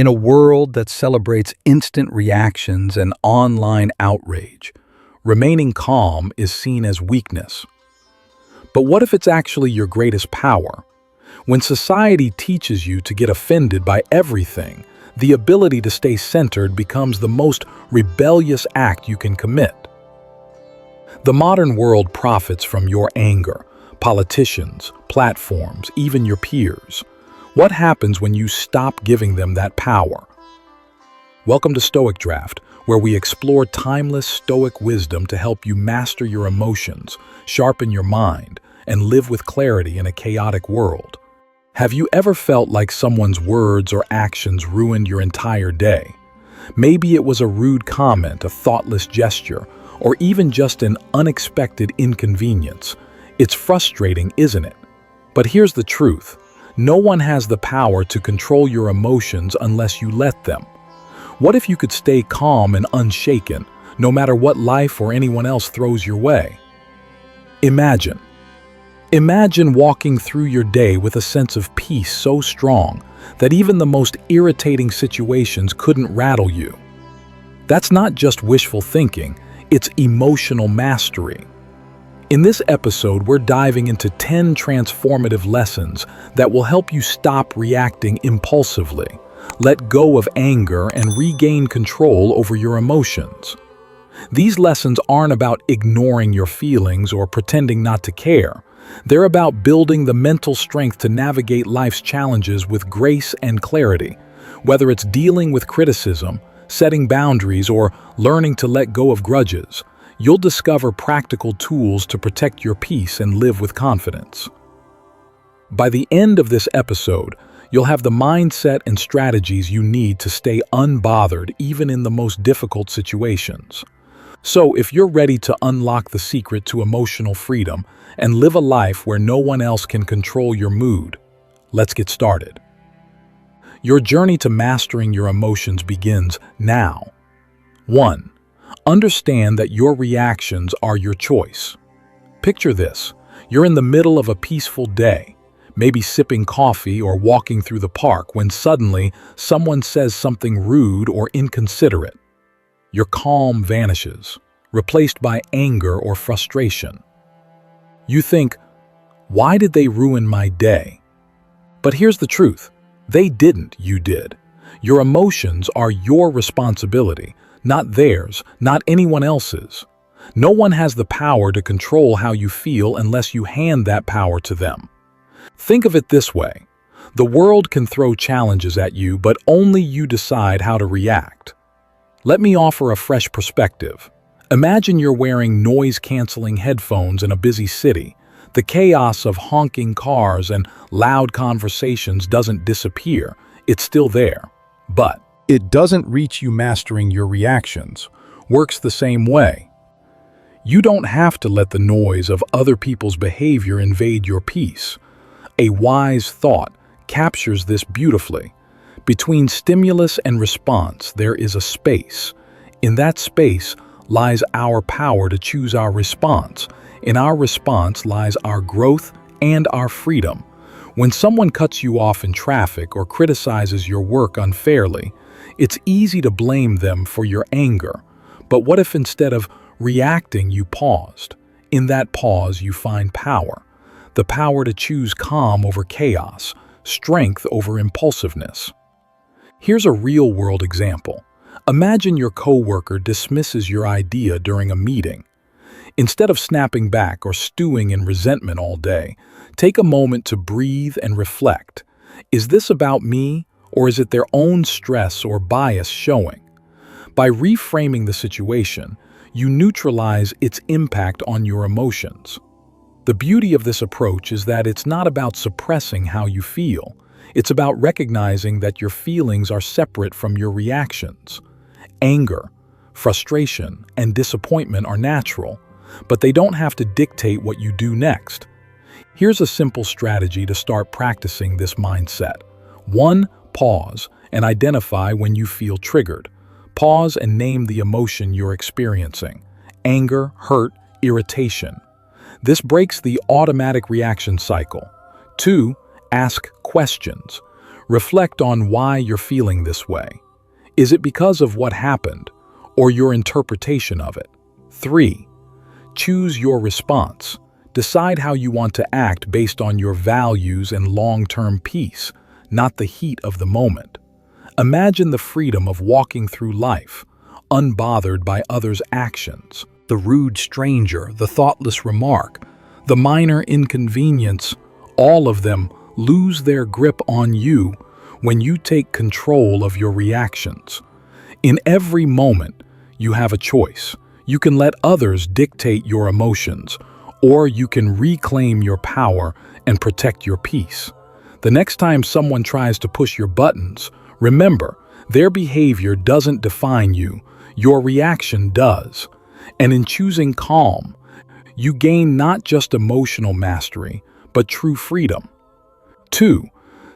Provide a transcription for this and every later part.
In a world that celebrates instant reactions and online outrage, remaining calm is seen as weakness. But what if it's actually your greatest power? When society teaches you to get offended by everything, the ability to stay centered becomes the most rebellious act you can commit. The modern world profits from your anger, politicians, platforms, even your peers. What happens when you stop giving them that power? Welcome to StoicCraft, where we explore timeless Stoic wisdom to help you master your emotions, sharpen your mind, and live with clarity in a chaotic world. Have you ever felt like someone's words or actions ruined your entire day? Maybe it was a rude comment, a thoughtless gesture, or even just an unexpected inconvenience. It's frustrating, isn't it? But here's the truth. No one has the power to control your emotions unless you let them. What if you could stay calm and unshaken, no matter what life or anyone else throws your way? Imagine walking through your day with a sense of peace so strong that even the most irritating situations couldn't rattle you. That's not just wishful thinking, it's emotional mastery. In this episode, we're diving into 10 transformative lessons that will help you stop reacting impulsively, let go of anger, and regain control over your emotions. These lessons aren't about ignoring your feelings or pretending not to care. They're about building the mental strength to navigate life's challenges with grace and clarity. Whether it's dealing with criticism, setting boundaries, or learning to let go of grudges, you'll discover practical tools to protect your peace and live with confidence. By the end of this episode, you'll have the mindset and strategies you need to stay unbothered even in the most difficult situations. So, if you're ready to unlock the secret to emotional freedom and live a life where no one else can control your mood, let's get started. Your journey to mastering your emotions begins now. 1. Understand that your reactions are your choice. Picture this. You're in the middle of a peaceful day, maybe sipping coffee or walking through the park, when suddenly someone says something rude or inconsiderate. Your calm vanishes, replaced by anger or frustration. You think, why did they ruin my day? But here's the truth. They didn't, you did. Your emotions are your responsibility, not theirs, not anyone else's. No one has the power to control how you feel unless you hand that power to them. Think of it this way. The world can throw challenges at you, but only you decide how to react. Let me offer a fresh perspective. Imagine you're wearing noise-canceling headphones in a busy city. The chaos of honking cars and loud conversations doesn't disappear. It's still there. But it doesn't reach you. Mastering your reactions works the same way. You don't have to let the noise of other people's behavior invade your peace. A wise thought captures this beautifully. Between stimulus and response, there is a space. In that space lies our power to choose our response. In our response lies our growth and our freedom. When someone cuts you off in traffic or criticizes your work unfairly, it's easy to blame them for your anger. But what if instead of reacting, you paused? In that pause, you find power. The power to choose calm over chaos, strength over impulsiveness. Here's a real-world example. Imagine your coworker dismisses your idea during a meeting. Instead of snapping back or stewing in resentment all day, take a moment to breathe and reflect. Is this about me, or is it their own stress or bias showing? By reframing the situation, you neutralize its impact on your emotions. The beauty of this approach is that it's not about suppressing how you feel. It's about recognizing that your feelings are separate from your reactions. Anger, frustration, and disappointment are natural, but they don't have to dictate what you do next. Here's a simple strategy to start practicing this mindset. 1. Pause and identify when you feel triggered. Pause and name the emotion you're experiencing: anger, hurt, irritation. This breaks the automatic reaction cycle. 2. Ask questions. Reflect on why you're feeling this way. Is it because of what happened, or your interpretation of it? 3. Choose your response. Decide how you want to act based on your values and long-term peace, not the heat of the moment. Imagine the freedom of walking through life, unbothered by others' actions. The rude stranger, the thoughtless remark, the minor inconvenience, all of them lose their grip on you when you take control of your reactions. In every moment, you have a choice. You can let others dictate your emotions, or you can reclaim your power and protect your peace. The next time someone tries to push your buttons, remember, their behavior doesn't define you, your reaction does. And in choosing calm, you gain not just emotional mastery, but true freedom. 2.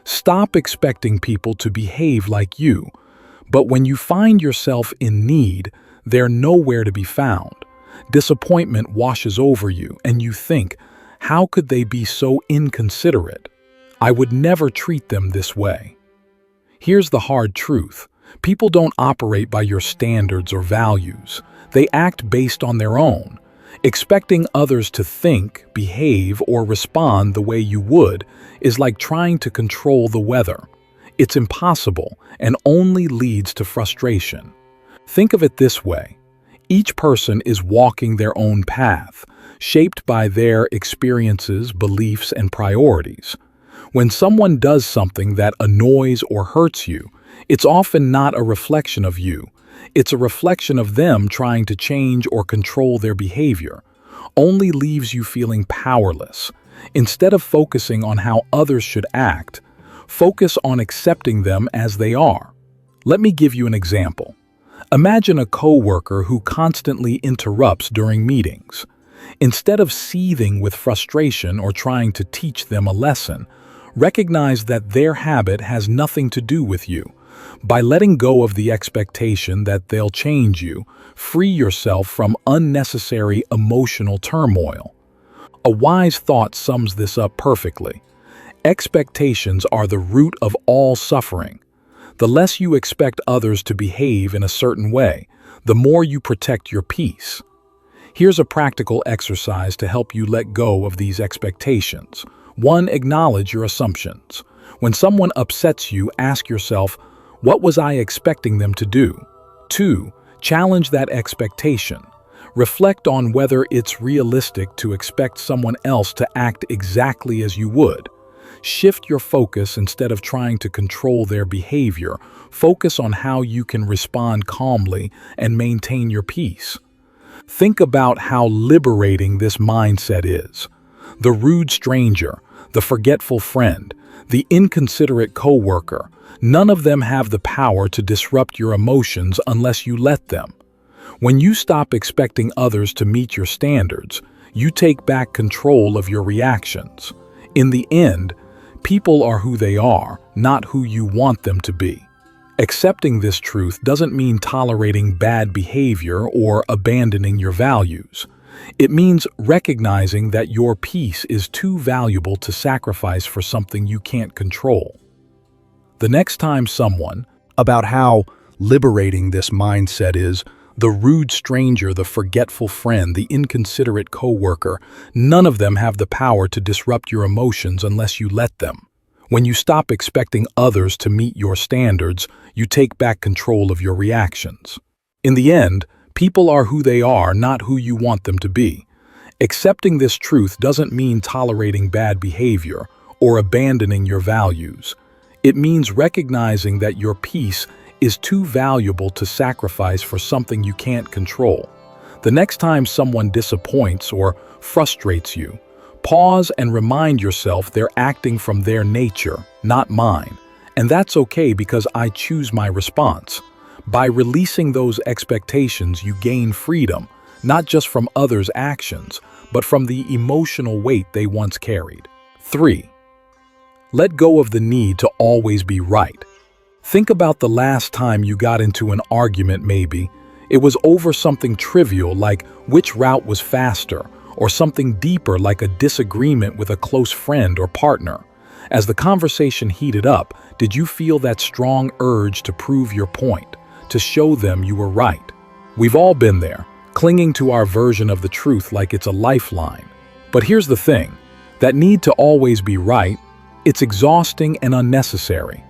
Stop expecting people to behave like you, but when you find yourself in need, they're nowhere to be found. Disappointment washes over you, and you think, how could they be so inconsiderate? I would never treat them this way. Here's the hard truth. People don't operate by your standards or values. They act based on their own. Expecting others to think, behave, or respond the way you would is like trying to control the weather. It's impossible and only leads to frustration. Think of it this way. Each person is walking their own path, shaped by their experiences, beliefs, and priorities. When someone does something that annoys or hurts you, it's often not a reflection of you. It's a reflection of them trying to change or control their behavior. Only leaves you feeling powerless. Instead of focusing on how others should act, focus on accepting them as they are. Let me give you an example. Imagine a coworker who constantly interrupts during meetings. Instead of seething with frustration or trying to teach them a lesson, recognize that their habit has nothing to do with you. By letting go of the expectation that they'll change you, free yourself from unnecessary emotional turmoil. A wise thought sums this up perfectly. Expectations are the root of all suffering. The less you expect others to behave in a certain way, the more you protect your peace. Here's a practical exercise to help you let go of these expectations. 1. Acknowledge your assumptions. When someone upsets you, ask yourself, what was I expecting them to do? 2. Challenge that expectation. Reflect on whether it's realistic to expect someone else to act exactly as you would. Shift your focus. Instead of trying to control their behavior, focus on how you can respond calmly and maintain your peace. Think about how liberating this mindset is. The rude stranger, the forgetful friend, the inconsiderate coworker, none of them have the power to disrupt your emotions unless you let them. When you stop expecting others to meet your standards, you take back control of your reactions. In the end, people are who they are, not who you want them to be. Accepting this truth doesn't mean tolerating bad behavior or abandoning your values. It means recognizing that your peace is too valuable to sacrifice for something you can't control. The next time someone, about how liberating this mindset is, the rude stranger, the forgetful friend, the inconsiderate coworker, none of them have the power to disrupt your emotions unless you let them. When you stop expecting others to meet your standards, you take back control of your reactions. In the end, people are who they are, not who you want them to be. Accepting this truth doesn't mean tolerating bad behavior or abandoning your values. It means recognizing that your peace is too valuable to sacrifice for something you can't control. The next time someone disappoints or frustrates you, pause and remind yourself they're acting from their nature, not mine. And that's okay because I choose my response. By releasing those expectations, you gain freedom, not just from others' actions, but from the emotional weight they once carried. 3. Let go of the need to always be right. Think about the last time you got into an argument. Maybe it was over something trivial like which route was faster, or something deeper like a disagreement with a close friend or partner. As the conversation heated up, did you feel that strong urge to prove your point, to show them you were right? We've all been there, clinging to our version of the truth like it's a lifeline. But here's the thing, that need to always be right, it's exhausting and unnecessary.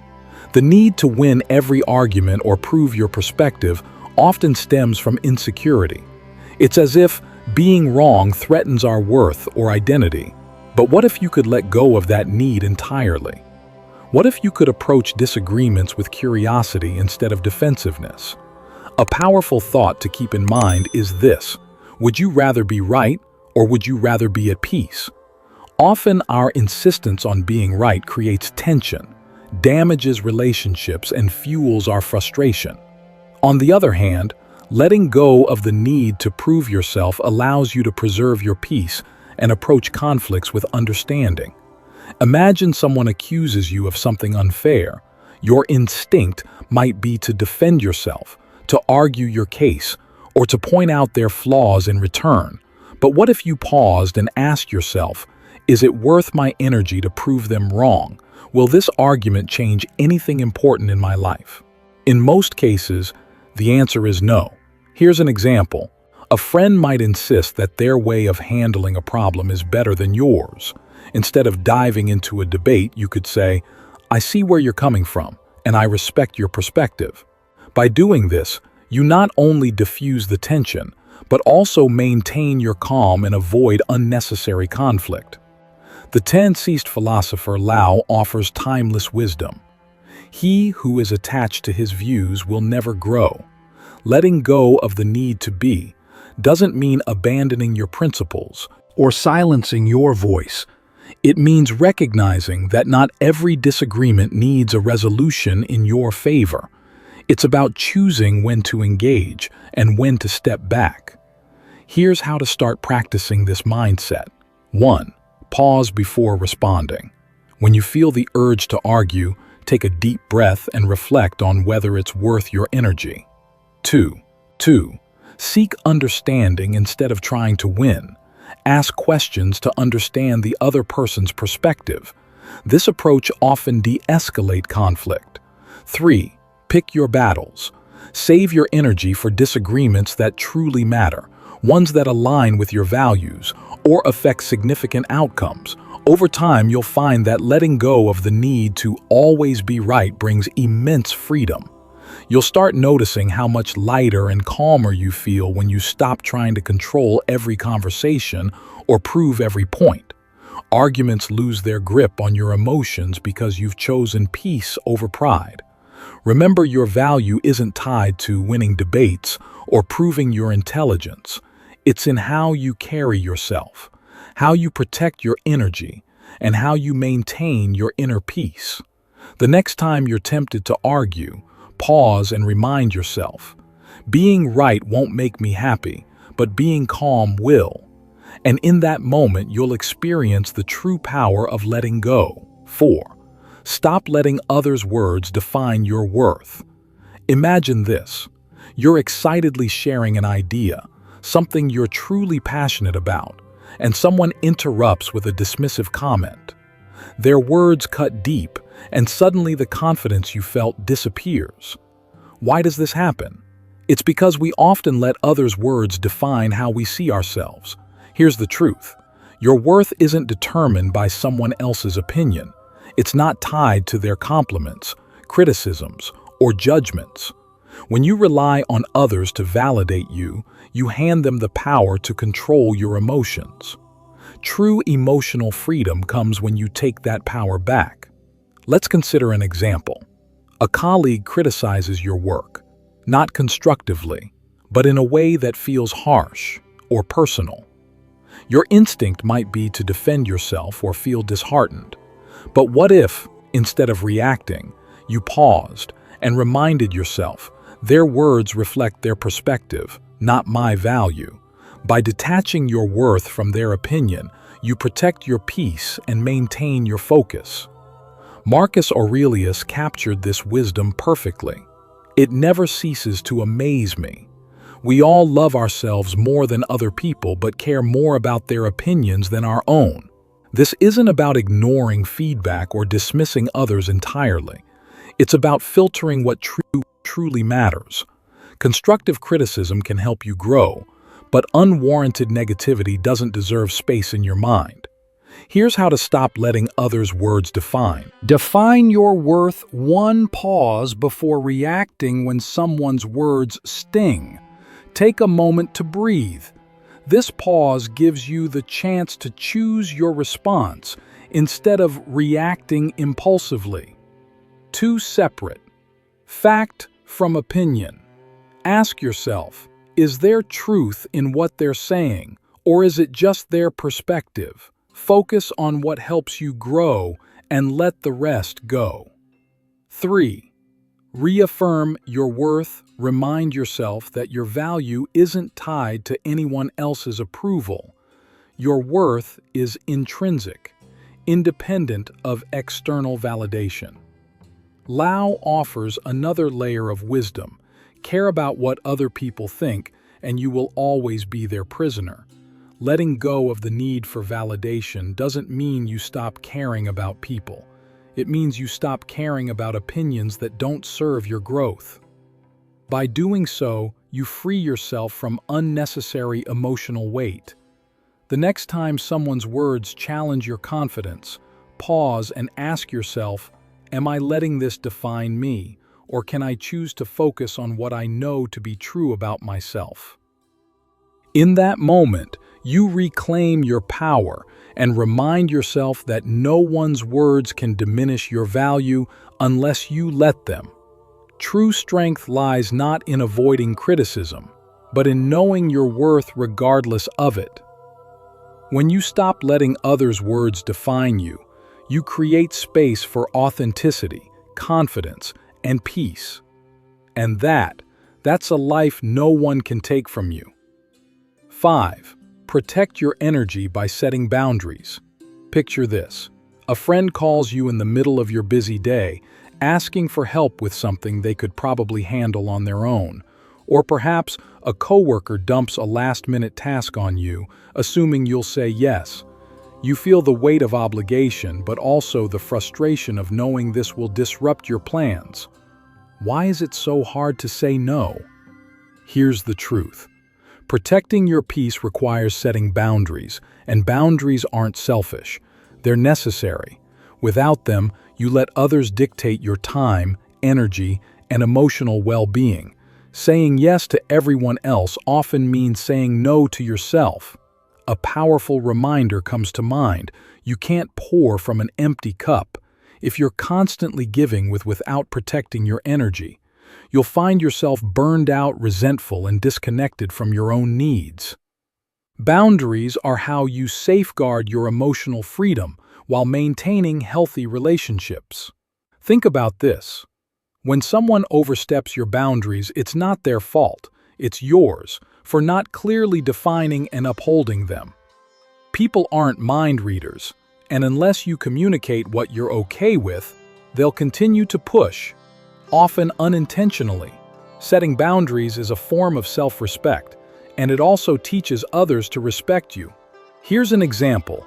The need to win every argument or prove your perspective often stems from insecurity. It's as if being wrong threatens our worth or identity. But what if you could let go of that need entirely? What if you could approach disagreements with curiosity instead of defensiveness? A powerful thought to keep in mind is this: would you rather be right or would you rather be at peace? Often our insistence on being right creates tension, damages relationships, and fuels our frustration. On the other hand, letting go of the need to prove yourself allows you to preserve your peace and approach conflicts with understanding. Imagine someone accuses you of something unfair. Your instinct might be to defend yourself, to argue your case, or to point out their flaws in return. But what if you paused and asked yourself, is it worth my energy to prove them wrong? Will this argument change anything important in my life? In most cases, the answer is no. Here's an example. A friend might insist that their way of handling a problem is better than yours. Instead of diving into a debate, you could say, I see where you're coming from, and I respect your perspective. By doing this, you not only diffuse the tension, but also maintain your calm and avoid unnecessary conflict. The 10-ceased philosopher Lao offers timeless wisdom. He who is attached to his views will never grow. Letting go of the need to be doesn't mean abandoning your principles or silencing your voice. It means recognizing that not every disagreement needs a resolution in your favor. It's about choosing when to engage and when to step back. Here's how to start practicing this mindset. 1. Pause before responding. When you feel the urge to argue, take a deep breath and reflect on whether it's worth your energy. 2. Seek understanding instead of trying to win. Ask questions to understand the other person's perspective. This approach often de-escalates conflict. 3. Pick your battles. Save your energy for disagreements that truly matter, ones that align with your values or affect significant outcomes. Over time, you'll find that letting go of the need to always be right brings immense freedom. You'll start noticing how much lighter and calmer you feel when you stop trying to control every conversation or prove every point. Arguments lose their grip on your emotions because you've chosen peace over pride. Remember, your value isn't tied to winning debates or proving your intelligence. It's in how you carry yourself, how you protect your energy, and how you maintain your inner peace. The next time you're tempted to argue, pause and remind yourself, being right won't make me happy, but being calm will. And in that moment, you'll experience the true power of letting go. 4. Stop letting others' words define your worth. Imagine this. You're excitedly sharing an idea, something you're truly passionate about, and someone interrupts with a dismissive comment. Their words cut deep, and suddenly the confidence you felt disappears. Why does this happen? It's because we often let others' words define how we see ourselves. Here's the truth. Your worth isn't determined by someone else's opinion. It's not tied to their compliments, criticisms, or judgments. When you rely on others to validate you, you hand them the power to control your emotions. True emotional freedom comes when you take that power back. Let's consider an example. A colleague criticizes your work, not constructively, but in a way that feels harsh or personal. Your instinct might be to defend yourself or feel disheartened. But what if, instead of reacting, you paused and reminded yourself, their words reflect their perspective, not my value. By detaching your worth from their opinion, you protect your peace and maintain your focus. Marcus Aurelius captured this wisdom perfectly. It never ceases to amaze me. We all love ourselves more than other people but care more about their opinions than our own. This isn't about ignoring feedback or dismissing others entirely. It's about filtering what truly matters. Constructive criticism can help you grow, but unwarranted negativity doesn't deserve space in your mind. Here's how to stop letting others' words define. Define your worth one pause before reacting when someone's words sting. Take a moment to breathe. This pause gives you the chance to choose your response instead of reacting impulsively. Two separate. Fact from opinion. Ask yourself, is there truth in what they're saying, or is it just their perspective? Focus on what helps you grow and let the rest go. 3. Reaffirm your worth. Remind yourself that your value isn't tied to anyone else's approval. Your worth is intrinsic, independent of external validation. Lao offers another layer of wisdom. Care about what other people think, and you will always be their prisoner. Letting go of the need for validation doesn't mean you stop caring about people. It means you stop caring about opinions that don't serve your growth. By doing so, you free yourself from unnecessary emotional weight. The next time someone's words challenge your confidence, pause and ask yourself, am I letting this define me, or can I choose to focus on what I know to be true about myself? In that moment, you reclaim your power and remind yourself that no one's words can diminish your value unless you let them. True strength lies not in avoiding criticism, but in knowing your worth regardless of it. When you stop letting others' words define you, you create space for authenticity, confidence, and peace. And that's a life no one can take from you. 5. Protect your energy by setting boundaries. Picture this. A friend calls you in the middle of your busy day, asking for help with something they could probably handle on their own. Or perhaps a coworker dumps a last-minute task on you, assuming you'll say yes. You feel the weight of obligation, but also the frustration of knowing this will disrupt your plans. Why is it so hard to say no? Here's the truth. Protecting your peace requires setting boundaries, and boundaries aren't selfish. They're necessary. Without them, you let others dictate your time, energy, and emotional well-being. Saying yes to everyone else often means saying no to yourself. A powerful reminder comes to mind. You can't pour from an empty cup. If you're constantly giving without protecting your energy, you'll find yourself burned out, resentful, and disconnected from your own needs. Boundaries are how you safeguard your emotional freedom while maintaining healthy relationships. Think about this. When someone oversteps your boundaries, it's not their fault, it's yours, for not clearly defining and upholding them. People aren't mind readers, and unless you communicate what you're okay with, they'll continue to push, often unintentionally. Setting boundaries is a form of self-respect, and it also teaches others to respect you. Here's an example.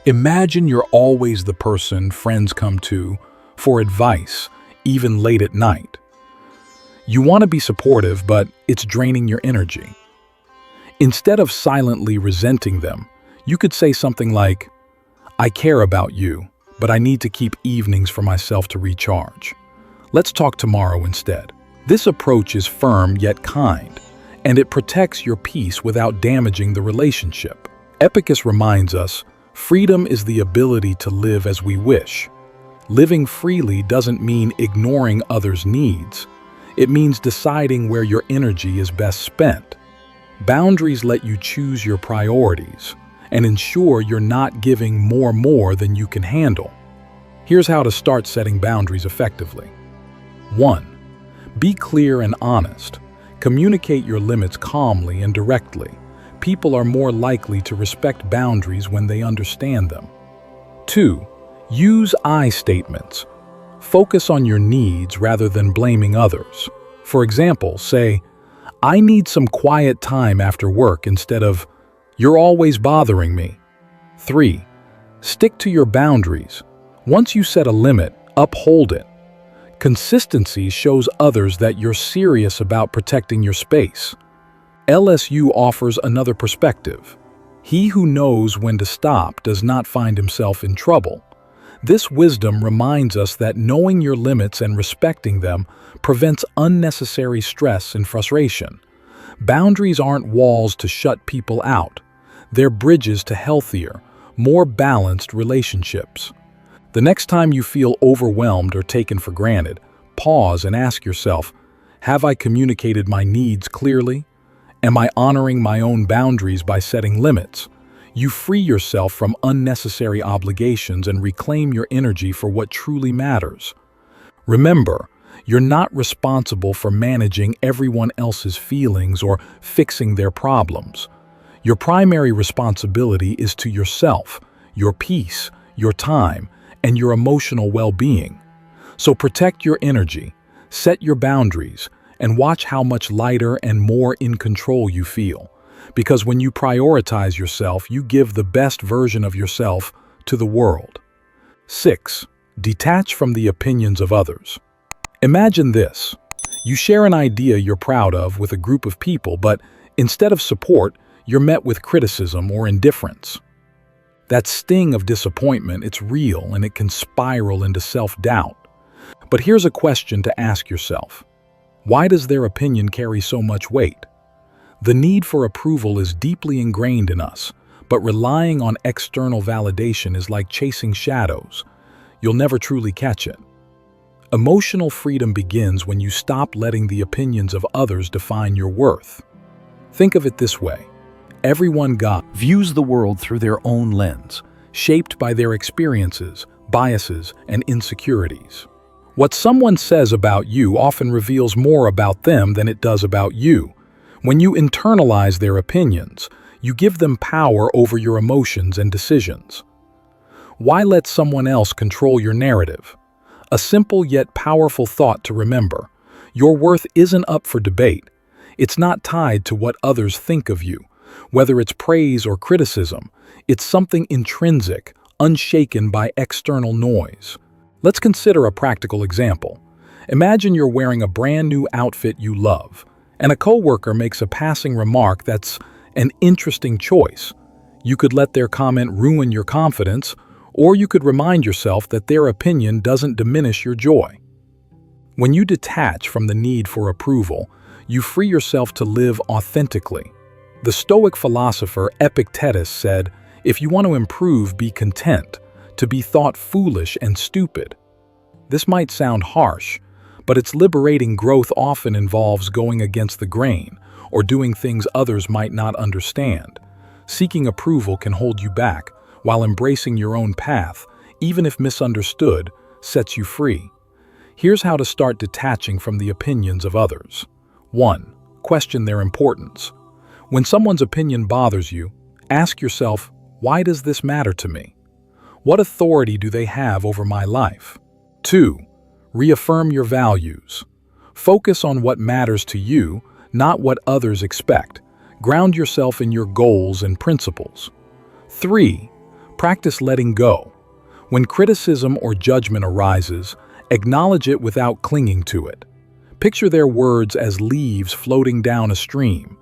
Imagine you're always the person friends come to for advice, even late at night. You want to be supportive, but it's draining your energy. Instead of silently resenting them, you could say something like, "I care about you, but I need to keep evenings for myself to recharge. Let's talk tomorrow instead." This approach is firm yet kind, and it protects your peace without damaging the relationship. Epicus reminds us, freedom is the ability to live as we wish. Living freely doesn't mean ignoring others' needs. It means deciding where your energy is best spent. Boundaries let you choose your priorities and ensure you're not giving more than you can handle. Here's how to start setting boundaries effectively. 1. Be clear and honest. Communicate your limits calmly and directly. People are more likely to respect boundaries when they understand them. 2. Use I statements. Focus on your needs rather than blaming others. For example, say, "I need some quiet time after work," instead of, "You're always bothering me." 3. Stick to your boundaries. Once you set a limit, uphold it. Consistency shows others that you're serious about protecting your space. LSU offers another perspective. He who knows when to stop does not find himself in trouble. This wisdom reminds us that knowing your limits and respecting them prevents unnecessary stress and frustration. Boundaries aren't walls to shut people out. They're bridges to healthier, more balanced relationships. The next time you feel overwhelmed or taken for granted, pause and ask yourself, have I communicated my needs clearly? Am I honoring my own boundaries by setting limits? You free yourself from unnecessary obligations and reclaim your energy for what truly matters. Remember, you're not responsible for managing everyone else's feelings or fixing their problems. Your primary responsibility is to yourself, your peace, your time, and your emotional well-being. So protect your energy, set your boundaries, and watch how much lighter and more in control you feel. Because when you prioritize yourself, you give the best version of yourself to the world. 6. Detach from the opinions of others. Imagine this. You share an idea you're proud of with a group of people, but instead of support, you're met with criticism or indifference. That sting of disappointment, it's real and it can spiral into self-doubt. But here's a question to ask yourself. Why does their opinion carry so much weight? The need for approval is deeply ingrained in us, but relying on external validation is like chasing shadows. You'll never truly catch it. Emotional freedom begins when you stop letting the opinions of others define your worth. Think of it this way. Everyone views the world through their own lens, shaped by their experiences, biases, and insecurities. What someone says about you often reveals more about them than it does about you. When you internalize their opinions, you give them power over your emotions and decisions. Why let someone else control your narrative? A simple yet powerful thought to remember. Your worth isn't up for debate. It's not tied to what others think of you. Whether it's praise or criticism, it's something intrinsic, unshaken by external noise. Let's consider a practical example. Imagine you're wearing a brand new outfit you love, and a coworker makes a passing remark that's an interesting choice. You could let their comment ruin your confidence, or you could remind yourself that their opinion doesn't diminish your joy. When you detach from the need for approval, you free yourself to live authentically. The Stoic philosopher Epictetus said, "If you want to improve, be content, to be thought foolish and stupid." This might sound harsh, but its liberating growth often involves going against the grain or doing things others might not understand. Seeking approval can hold you back, while embracing your own path, even if misunderstood, sets you free. Here's how to start detaching from the opinions of others. 1. Question their importance. When someone's opinion bothers you, ask yourself, why does this matter to me? What authority do they have over my life? 2. Reaffirm your values. Focus on what matters to you, not what others expect. Ground yourself in your goals and principles. 3. Practice letting go. When criticism or judgment arises, acknowledge it without clinging to it. Picture their words as leaves floating down a stream,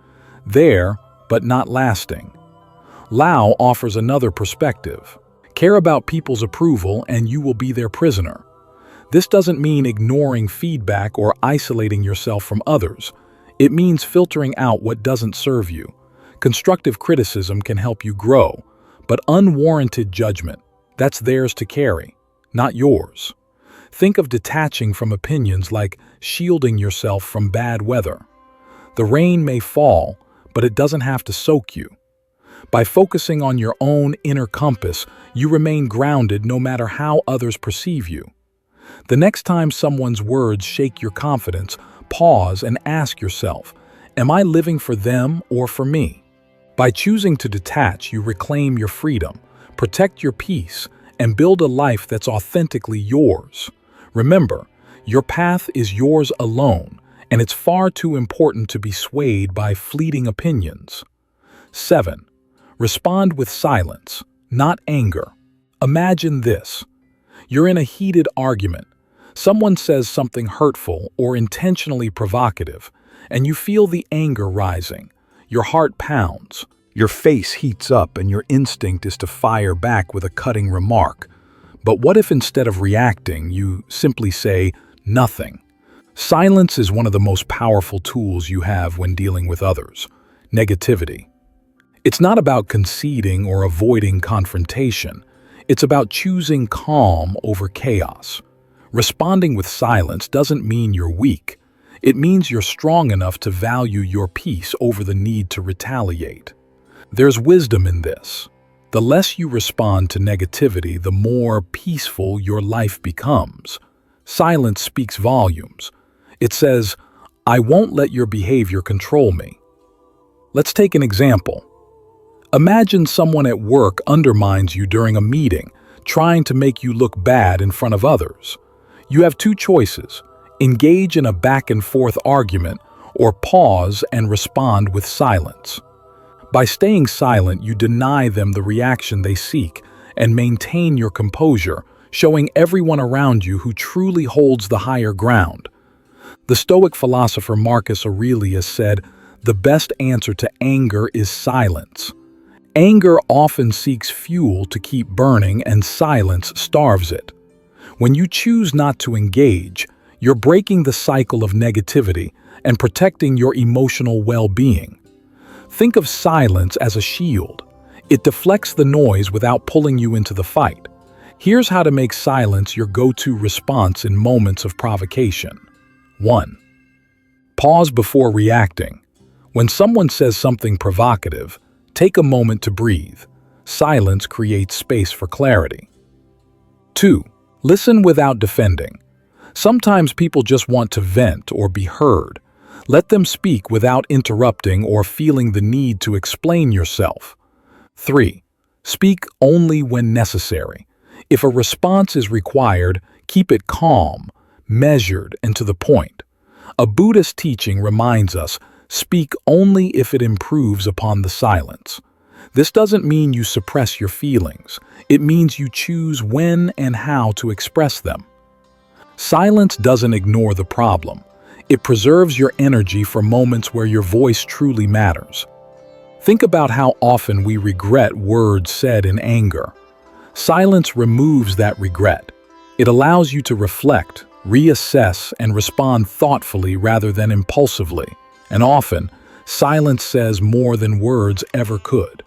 there but not lasting. Lao offers another perspective. Care about people's approval and you will be their prisoner. This doesn't mean ignoring feedback or isolating yourself from others. It means filtering out what doesn't serve you. Constructive criticism can help you grow, but unwarranted judgment, that's theirs to carry, not yours. Think of detaching from opinions like shielding yourself from bad weather. The rain may fall, but it doesn't have to soak you. By focusing on your own inner compass, you remain grounded no matter how others perceive you. The next time someone's words shake your confidence, pause and ask yourself, am I living for them or for me? By choosing to detach, you reclaim your freedom, protect your peace, and build a life that's authentically yours. Remember, your path is yours alone, and it's far too important to be swayed by fleeting opinions. 7. Respond with silence, not anger. Imagine this. You're in a heated argument. Someone says something hurtful or intentionally provocative, and you feel the anger rising. Your heart pounds. Your face heats up, and your instinct is to fire back with a cutting remark. But what if instead of reacting, you simply say nothing? Silence is one of the most powerful tools you have when dealing with others. Negativity. It's not about conceding or avoiding confrontation. It's about choosing calm over chaos. Responding with silence doesn't mean you're weak. It means you're strong enough to value your peace over the need to retaliate. There's wisdom in this. The less you respond to negativity, the more peaceful your life becomes. Silence speaks volumes. It says, "I won't let your behavior control me." Let's take an example. Imagine someone at work undermines you during a meeting, trying to make you look bad in front of others. You have two choices: engage in a back-and-forth argument, or pause and respond with silence. By staying silent, you deny them the reaction they seek and maintain your composure, showing everyone around you who truly holds the higher ground. The Stoic philosopher Marcus Aurelius said, "The best answer to anger is silence." Anger often seeks fuel to keep burning, and silence starves it. When you choose not to engage, you're breaking the cycle of negativity and protecting your emotional well-being. Think of silence as a shield. It deflects the noise without pulling you into the fight. Here's how to make silence your go-to response in moments of provocation. 1. Pause before reacting. When someone says something provocative, take a moment to breathe. Silence creates space for clarity. 2. Listen without defending. Sometimes people just want to vent or be heard. Let them speak without interrupting or feeling the need to explain yourself. 3. Speak only when necessary. If a response is required, keep it calm, measured, and to the point. A Buddhist teaching reminds us, speak only if it improves upon the silence. This doesn't mean you suppress your feelings. It means you choose when and how to express them. Silence doesn't ignore the problem. It preserves your energy for moments where your voice truly matters. Think about how often we regret words said in anger. Silence removes that regret. It allows you to reflect, reassess, and respond thoughtfully rather than impulsively. And often, silence says more than words ever could.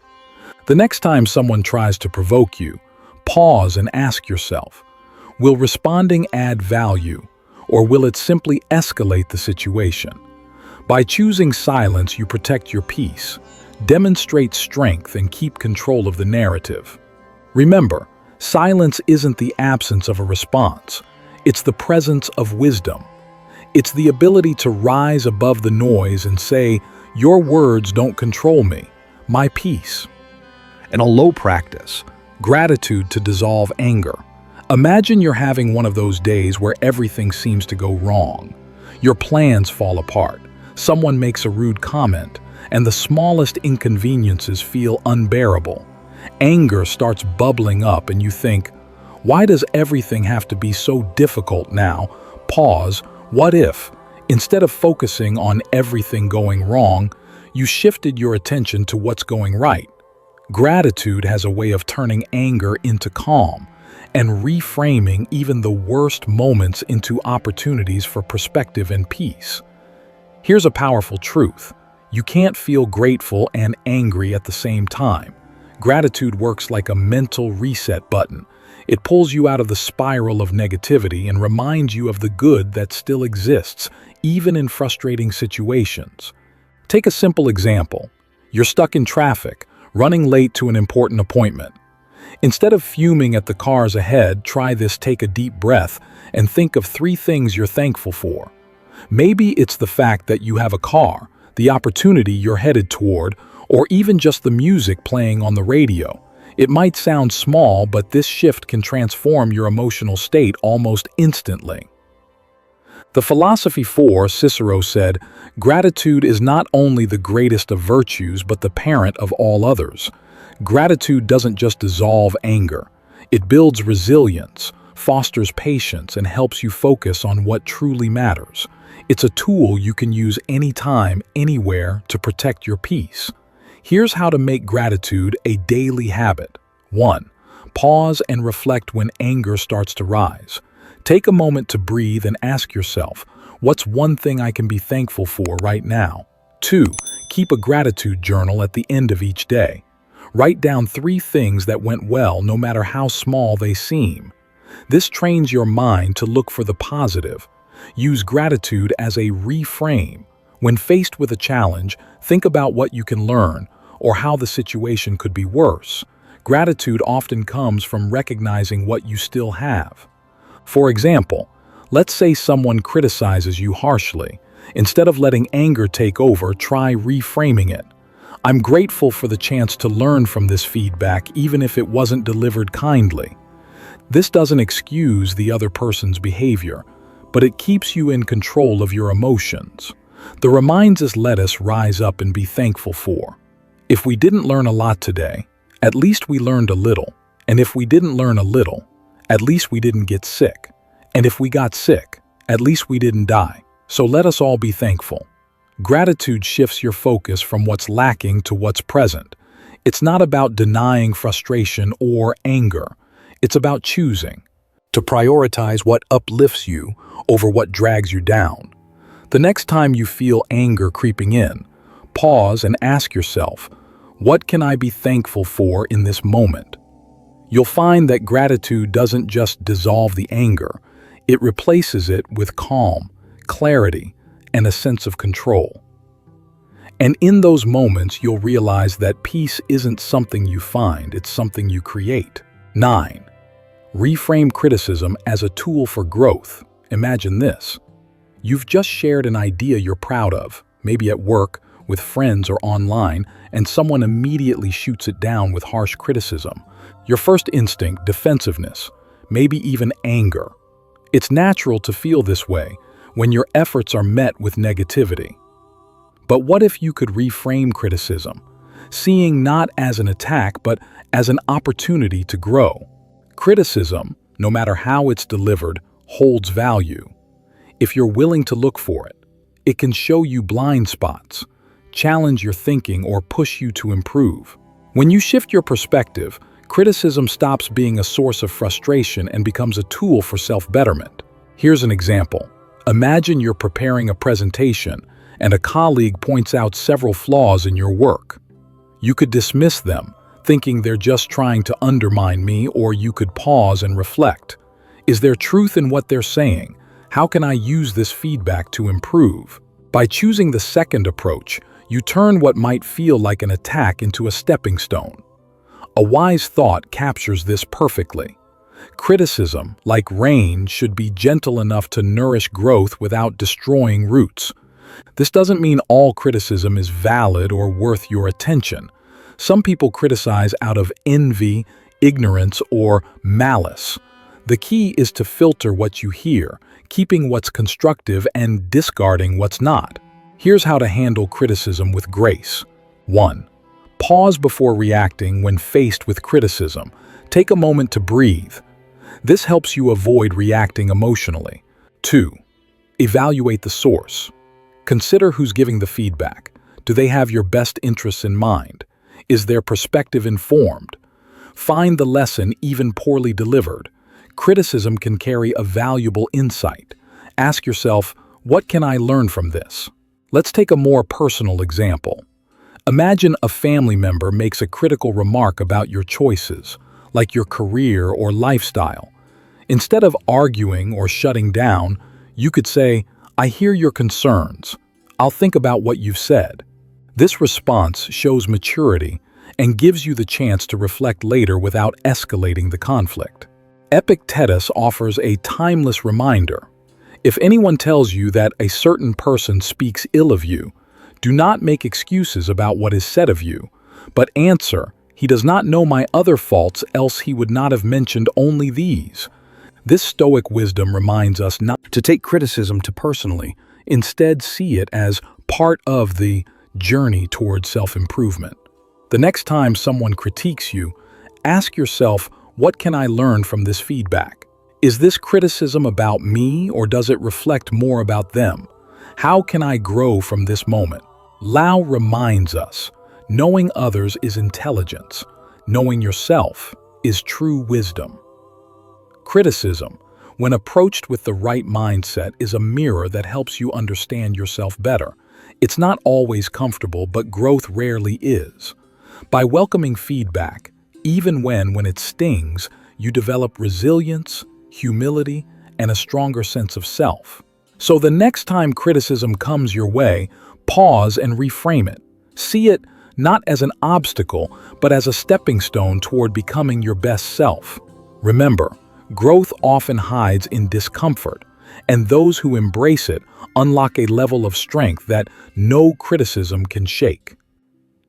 The next time someone tries to provoke you, pause and ask yourself, will responding add value, or will it simply escalate the situation? By choosing silence, you protect your peace, demonstrate strength, and keep control of the narrative. Remember, silence isn't the absence of a response. It's the presence of wisdom. It's the ability to rise above the noise and say, "Your words don't control me, my peace." And a low practice, gratitude to dissolve anger. Imagine you're having one of those days where everything seems to go wrong. Your plans fall apart, someone makes a rude comment, and the smallest inconveniences feel unbearable. Anger starts bubbling up and you think, why does everything have to be so difficult now? Pause. What if, instead of focusing on everything going wrong, you shifted your attention to what's going right? Gratitude has a way of turning anger into calm and reframing even the worst moments into opportunities for perspective and peace. Here's a powerful truth. You can't feel grateful and angry at the same time. Gratitude works like a mental reset button. It pulls you out of the spiral of negativity and reminds you of the good that still exists, even in frustrating situations. Take a simple example. You're stuck in traffic, running late to an important appointment. Instead of fuming at the cars ahead, try this: take a deep breath and think of 3 things you're thankful for. Maybe it's the fact that you have a car, the opportunity you're headed toward, or even just the music playing on the radio. It might sound small, but this shift can transform your emotional state almost instantly. The Philosophy 4, Cicero said, "Gratitude is not only the greatest of virtues, but the parent of all others." Gratitude doesn't just dissolve anger. It builds resilience, fosters patience, and helps you focus on what truly matters. It's a tool you can use anytime, anywhere to protect your peace. Here's how to make gratitude a daily habit. 1. Pause and reflect when anger starts to rise. Take a moment to breathe and ask yourself, what's one thing I can be thankful for right now? 2. Keep a gratitude journal at the end of each day. Write down 3 things that went well, no matter how small they seem. This trains your mind to look for the positive. Use gratitude as a reframe. When faced with a challenge, think about what you can learn or how the situation could be worse. Gratitude often comes from recognizing what you still have. For example, let's say someone criticizes you harshly. Instead of letting anger take over, try reframing it. I'm grateful for the chance to learn from this feedback, even if it wasn't delivered kindly. This doesn't excuse the other person's behavior, but it keeps you in control of your emotions. The reminders let us rise up and be thankful for. If we didn't learn a lot today, at least we learned a little. And if we didn't learn a little, at least we didn't get sick. And if we got sick, at least we didn't die. So let us all be thankful. Gratitude shifts your focus from what's lacking to what's present. It's not about denying frustration or anger. It's about choosing to prioritize what uplifts you over what drags you down. The next time you feel anger creeping in, pause and ask yourself, what can I be thankful for in this moment? You'll find that gratitude doesn't just dissolve the anger, it replaces it with calm, clarity, and a sense of control. And in those moments, you'll realize that peace isn't something you find, it's something you create. 9. Reframe criticism as a tool for growth. Imagine this. You've just shared an idea you're proud of, maybe at work, with friends or online, and someone immediately shoots it down with harsh criticism. Your first instinct, defensiveness, maybe even anger. It's natural to feel this way when your efforts are met with negativity. But what if you could reframe criticism, seeing not as an attack but as an opportunity to grow? Criticism, no matter how it's delivered, holds value. If you're willing to look for it, it can show you blind spots, challenge your thinking, or push you to improve. When you shift your perspective, criticism stops being a source of frustration and becomes a tool for self-betterment. Here's an example. Imagine you're preparing a presentation and a colleague points out several flaws in your work. You could dismiss them, thinking they're just trying to undermine me, or you could pause and reflect. Is there truth in what they're saying? How can I use this feedback to improve? By choosing the second approach, you turn what might feel like an attack into a stepping stone. A wise thought captures this perfectly. Criticism, like rain, should be gentle enough to nourish growth without destroying roots. This doesn't mean all criticism is valid or worth your attention. Some people criticize out of envy, ignorance, or malice. The key is to filter what you hear, keeping what's constructive and discarding what's not. Here's how to handle criticism with grace. 1. Pause before reacting when faced with criticism. Take a moment to breathe. This helps you avoid reacting emotionally. 2. Evaluate the source. Consider who's giving the feedback. Do they have your best interests in mind? Is their perspective informed? Find the lesson even poorly delivered. Criticism can carry a valuable insight. Ask yourself, what can I learn from this? Let's take a more personal example. Imagine a family member makes a critical remark about your choices, like your career or lifestyle. Instead of arguing or shutting down, you could say, I hear your concerns. I'll think about what you've said. This response shows maturity and gives you the chance to reflect later without escalating the conflict. Epictetus offers a timeless reminder. If anyone tells you that a certain person speaks ill of you, do not make excuses about what is said of you, but answer, he does not know my other faults, else he would not have mentioned only these. This Stoic wisdom reminds us not to take criticism too personally. Instead, see it as part of the journey towards self-improvement. The next time someone critiques you, ask yourself, What can I learn from this feedback? Is this criticism about me, or does it reflect more about them? How can I grow from this moment? Lao reminds us, knowing others is intelligence. Knowing yourself is true wisdom. Criticism, when approached with the right mindset, is a mirror that helps you understand yourself better. It's not always comfortable, but growth rarely is. By welcoming feedback, even when it stings, you develop resilience, humility, and a stronger sense of self. So the next time criticism comes your way, pause and reframe it. See it not as an obstacle, but as a stepping stone toward becoming your best self. Remember, growth often hides in discomfort, and those who embrace it unlock a level of strength that no criticism can shake.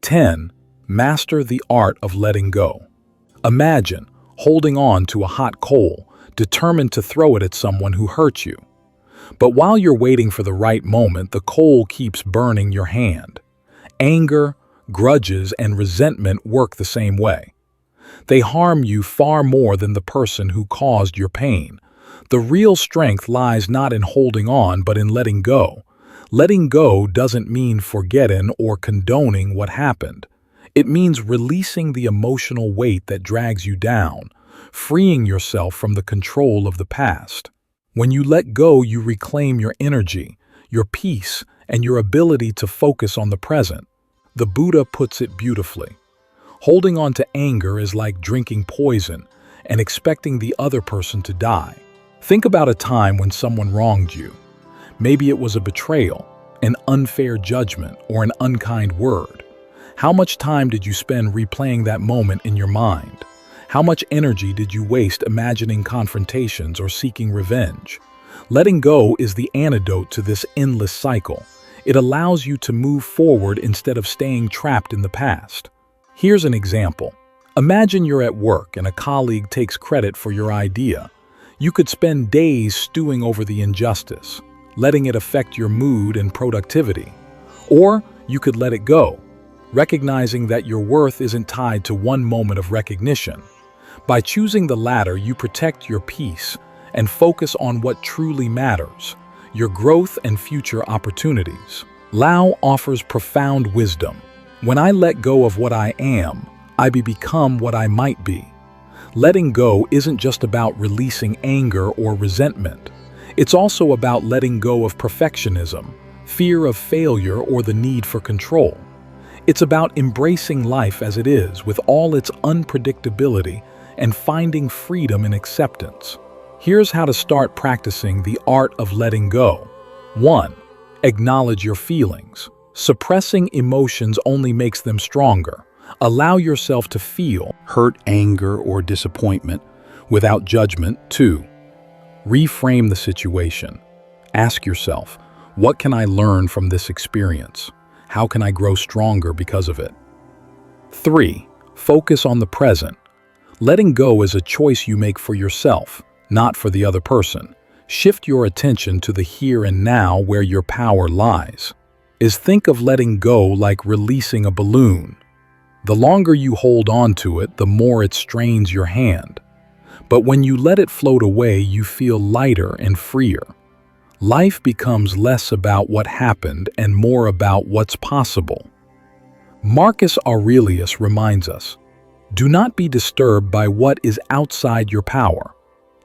10. Master the art of letting go. Imagine holding on to a hot coal, determined to throw it at someone who hurt you. But while you're waiting for the right moment, the coal keeps burning your hand. Anger, grudges, and resentment work the same way. They harm you far more than the person who caused your pain. The real strength lies not in holding on, but in letting go. Letting go doesn't mean forgetting or condoning what happened. It means releasing the emotional weight that drags you down, freeing yourself from the control of the past. When you let go, you reclaim your energy, your peace, and your ability to focus on the present. The Buddha puts it beautifully. Holding on to anger is like drinking poison and expecting the other person to die. Think about a time when someone wronged you. Maybe it was a betrayal, an unfair judgment, or an unkind word. How much time did you spend replaying that moment in your mind? How much energy did you waste imagining confrontations or seeking revenge? Letting go is the antidote to this endless cycle. It allows you to move forward instead of staying trapped in the past. Here's an example. Imagine you're at work and a colleague takes credit for your idea. You could spend days stewing over the injustice, letting it affect your mood and productivity. Or you could let it go, recognizing that your worth isn't tied to one moment of recognition. By choosing the latter, you protect your peace and focus on what truly matters, your growth and future opportunities. Lao offers profound wisdom. When I let go of what I am, I become what I might be. Letting go isn't just about releasing anger or resentment. It's also about letting go of perfectionism, fear of failure, or the need for control. It's about embracing life as it is, with all its unpredictability, and finding freedom in acceptance. Here's how to start practicing the art of letting go. 1. Acknowledge your feelings. Suppressing emotions only makes them stronger. Allow yourself to feel hurt, anger, or disappointment without judgment. 2. Reframe the situation. Ask yourself, what can I learn from this experience? How can I grow stronger because of it? 3. Focus on the present. Letting go is a choice you make for yourself, not for the other person. Shift your attention to the here and now, where your power lies. Think of letting go like releasing a balloon. The longer you hold on to it, the more it strains your hand. But when you let it float away, you feel lighter and freer. Life becomes less about what happened and more about what's possible. Marcus Aurelius reminds us, do not be disturbed by what is outside your power.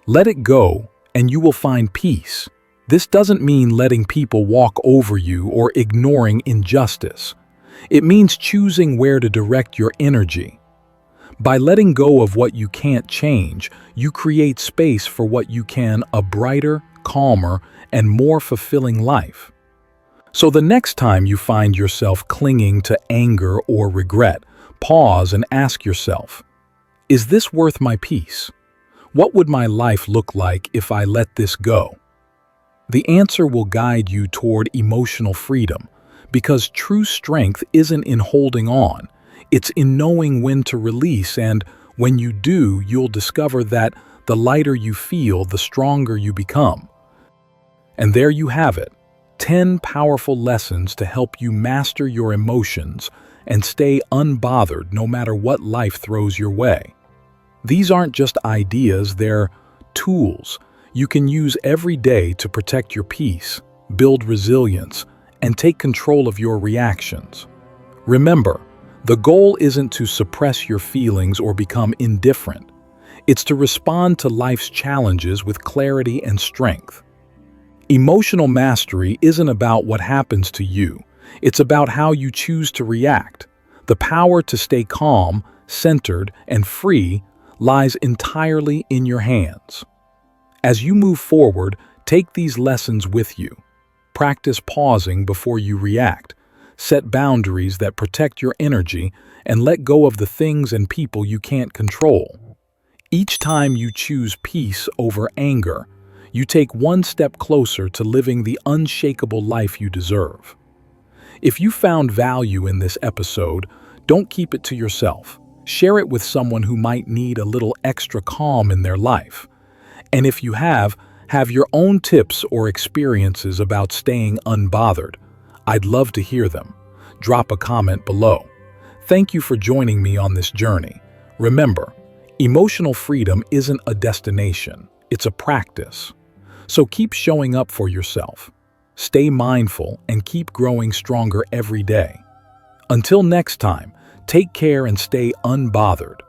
Let it go, and you will find peace. This doesn't mean letting people walk over you or ignoring injustice. It means choosing where to direct your energy. By letting go of what you can't change, you create space for what you can: a brighter, calmer, and more fulfilling life. So the next time you find yourself clinging to anger or regret, pause and ask yourself, is this worth my peace? What would my life look like if I let this go? The answer will guide you toward emotional freedom, because true strength isn't in holding on, it's in knowing when to release, and when you do, you'll discover that the lighter you feel, the stronger you become. And there you have it, 10 powerful lessons to help you master your emotions and stay unbothered no matter what life throws your way. These aren't just ideas, they're tools you can use every day to protect your peace, build resilience, and take control of your reactions. Remember, the goal isn't to suppress your feelings or become indifferent. It's to respond to life's challenges with clarity and strength. Emotional mastery isn't about what happens to you. It's about how you choose to react. The power to stay calm, centered, and free lies entirely in your hands. As you move forward, take these lessons with you. Practice pausing before you react. Set boundaries that protect your energy and let go of the things and people you can't control. Each time you choose peace over anger, you take one step closer to living the unshakable life you deserve. If you found value in this episode, don't keep it to yourself. Share it with someone who might need a little extra calm in their life. And if you have your own tips or experiences about staying unbothered, I'd love to hear them. Drop a comment below. Thank you for joining me on this journey. Remember, emotional freedom isn't a destination, it's a practice. So keep showing up for yourself. Stay mindful and keep growing stronger every day. Until next time, take care and stay unbothered.